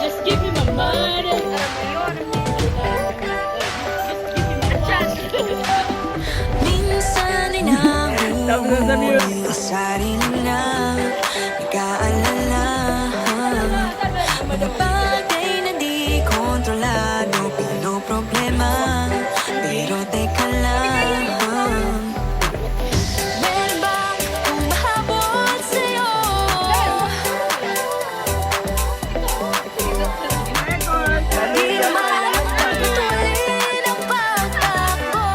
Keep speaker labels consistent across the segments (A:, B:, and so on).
A: Just give me my money.
B: Minsan ay nahuhuli sa sarili na nag-aalala. Mga bagay na di kontrolado, pinoproblema. Pero teka lang, meron bang humahabol sa'yo? Di naman patuloy ang pagtakbo.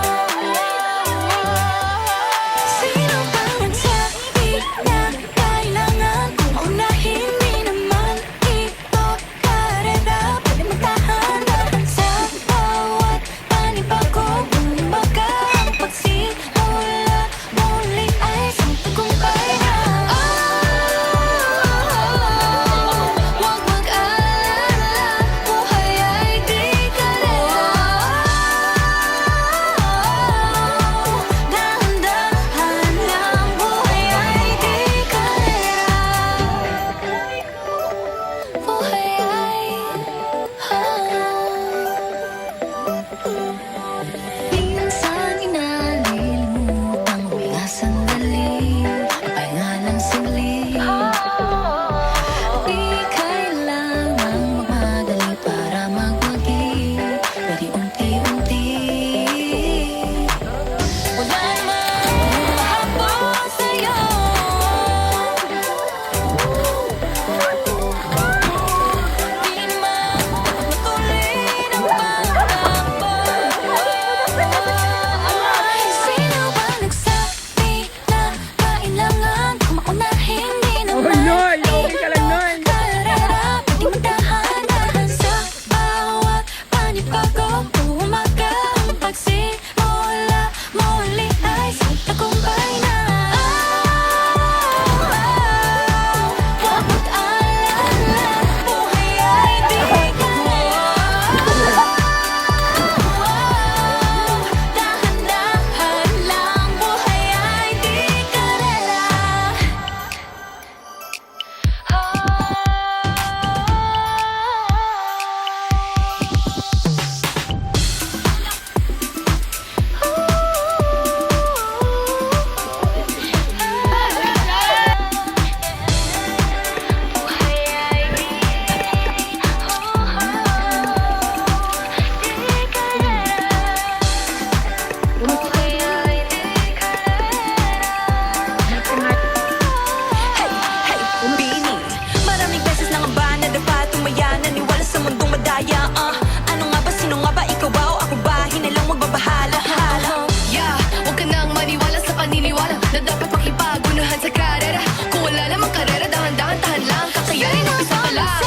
B: Sino bang nagsabi na kailangan kong unahin? Di naman ito karera, pwede magtahan sa bawat panibago. Kumbaga ang pagsimula muli ay isang tagumpay na. Huwag mag-alala, buhay ay di karera. Dahan-dahan lang, buhay ay di karera. Buhay ay minsan inalilimutang huminga sandali, pahinga ng saglit. Di kailangang magmadali para magwagi, pwede unti-unti. Wala namang humahabol sa'yo. Di naman patuloy ng pagtakbo. Sino ba nagsabi na kailangan kong maunahin? Di naman karera, pwede magdahan-dahan sa bawat panibago. Umaga ang pagsimula muli ay isang tagumpay na. Huwag mag-alala, buhay ay di karera. Dahan-dahan lang, buhay ay di karera. Bini, maraming beses nang ang ba nadapa, tumaya, naniwala sa mundong madaya. Ano nga ba, sino nga ba, ikaw ba o ako ba? Hinalang magbabahala.
C: Yeah, huwag ka nang maniwala sa paniniwala na dapat makipagunahan sa karera. Kung wala namang karera, dahan-dahan, tahan lang, kakayanin, umpisa pa lang.